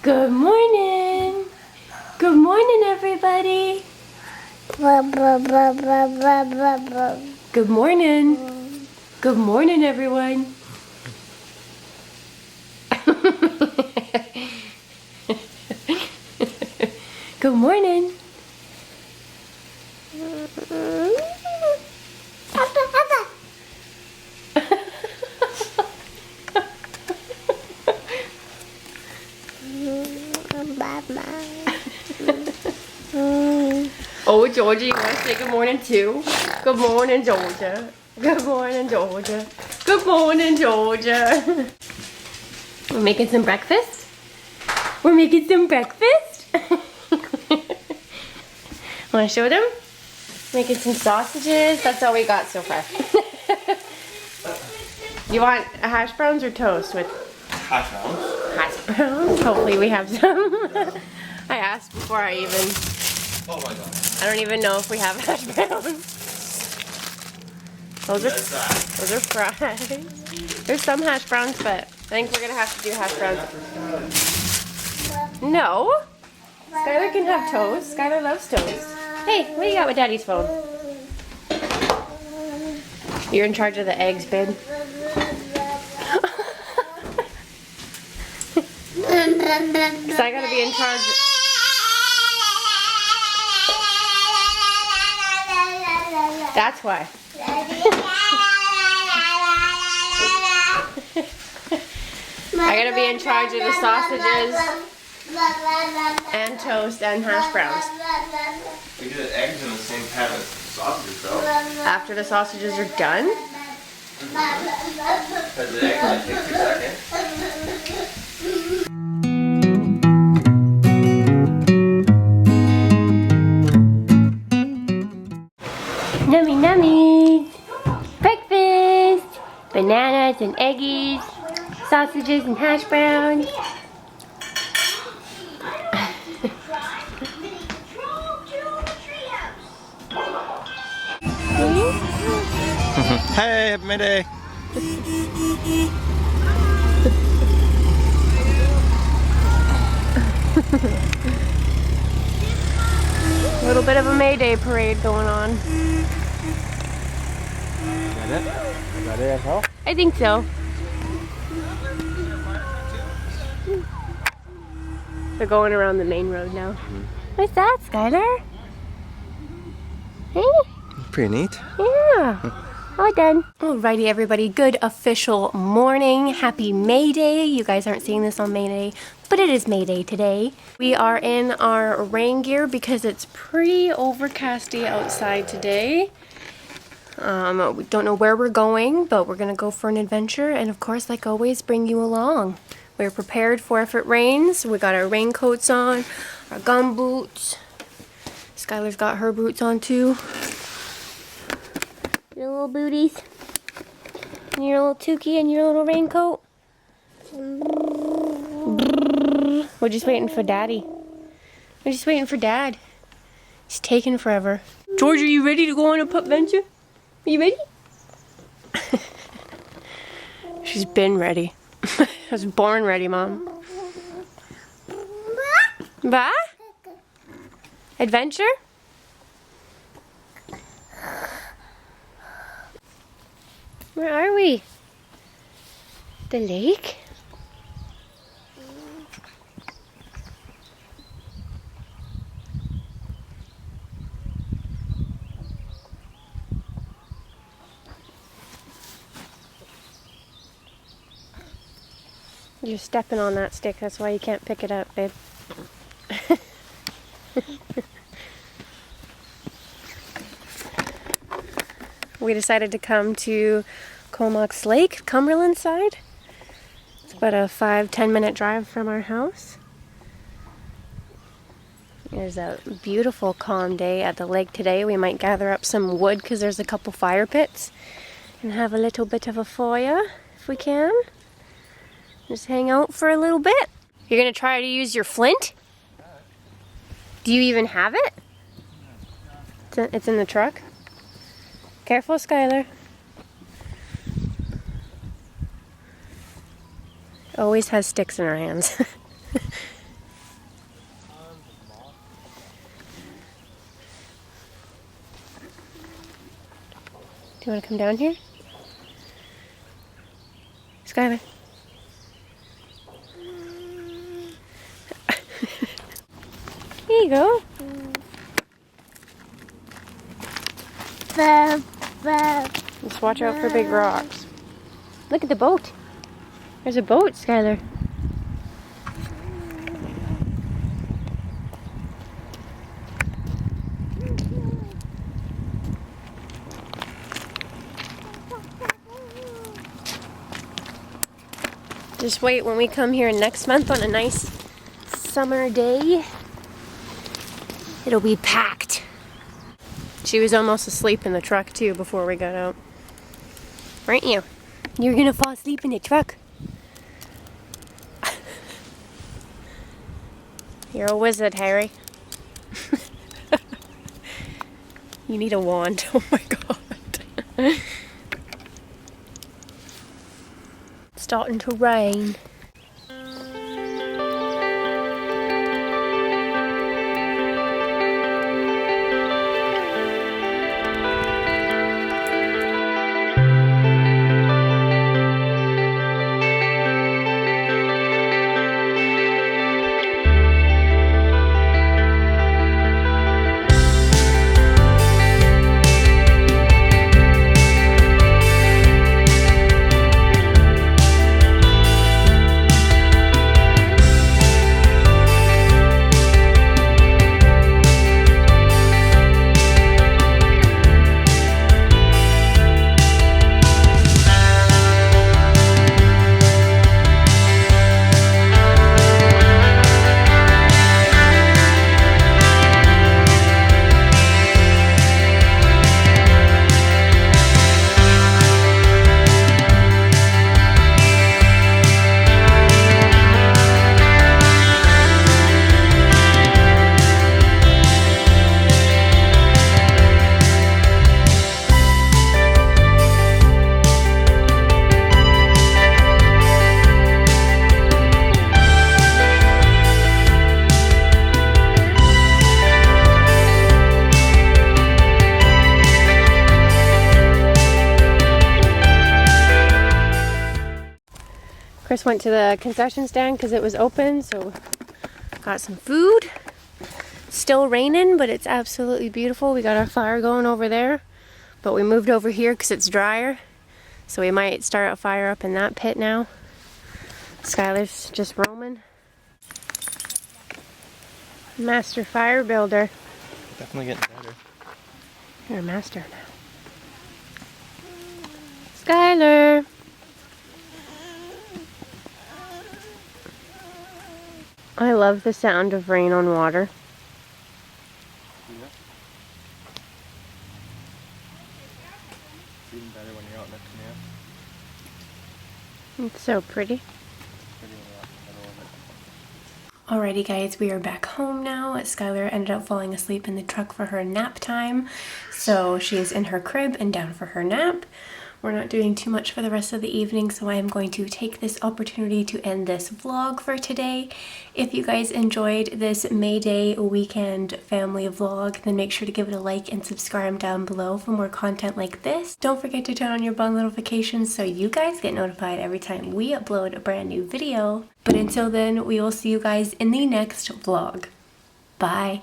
Good morning. Good morning, everybody. Good morning. Good morning, everyone. Good morning. Oh, Georgia, you want to say good morning too? Good morning, Georgia. Good morning, Georgia. Good morning, Georgia. We're making some breakfast? We're making some breakfast? Want to show them? Making some sausages. That's all we got so far. You want hash browns or toast with? Hash browns. Hash browns? Hopefully we have some. I asked before I even... Oh my god. I don't even know if we have hash browns. Those are fries. There's some hash browns, but I think we're gonna have to do hash browns. No. Skylar can have toast. Skylar loves toast. Hey, what do you got with Daddy's phone? You're in charge of the eggs, babe. So I gotta be in charge. That's why. I gotta be in charge of the sausages and toast and hash browns. We do the eggs in the same pan as sausages though. After the sausages are done? Because the eggs only take 2 seconds. Nummy nummies! Breakfast! Bananas and eggies, sausages and hash browns. Hey, happy Mayday! A little bit of a May Day parade going on. Is that it? Is that it as well? I think so. They're going around the main road now. What's that, Skylar? Hey? Pretty neat. Yeah. All done. Alrighty, everybody. Good official morning. Happy May Day. You guys aren't seeing this on May Day, but it is May Day today. We are in our rain gear because it's pretty overcasty outside today. We don't know where we're going, but we're gonna go for an adventure, and of course, like always, bring you along. We're prepared for if it rains. We got our raincoats on, our gum boots. Skylar's got her boots on too. Your little booties. And your little toque and your little raincoat. We're just waiting for Daddy. We're just waiting for Dad. He's taking forever. George, are you ready to go on a pup venture? Are you ready? She's been ready. I was born ready, Mom. Bah? Adventure? Where are we? The lake? You're stepping on that stick, that's why you can't pick it up, babe. We decided to come to Comox Lake, Cumberland side. It's about a 5-10 minute drive from our house. There's a beautiful calm day at the lake today. We might gather up some wood because there's a couple fire pits and have a little bit of a fire if we can. Just hang out for a little bit. You're gonna try to use your flint? Do you even have it? It's in the truck? Careful, Skylar. Always has sticks in her hands. Do you want to come down here? Skylar. Here you go. Just watch out for big rocks. Look at the boat. There's a boat, Skylar. Just wait when we come here next month on a nice summer day. It'll be packed. She was almost asleep in the truck too before we got out. Weren't you? You're gonna fall asleep in the truck. You're a wizard, Harry. You need a wand. Oh my god. It's starting to rain. Chris went to the concession stand because it was open, so got some food. Still raining, but it's absolutely beautiful. We got our fire going over there, but we moved over here because it's drier, so we might start a fire up in that pit now. Skylar's just roaming. Master fire builder. Definitely getting better. You're a master now. Skylar! I love the sound of rain on water. Yeah. It's even better when you're out in the canal. It's so pretty. Alrighty guys, we are back home now. Skylar ended up falling asleep in the truck for her nap time. So she is in her crib and down for her nap. We're not doing too much for the rest of the evening, so I am going to take this opportunity to end this vlog for today. If you guys enjoyed this May Day weekend family vlog, then make sure to give it a like and subscribe down below for more content like this. Don't forget to turn on your bell notifications so you guys get notified every time we upload a brand new video. But until then, we will see you guys in the next vlog. Bye!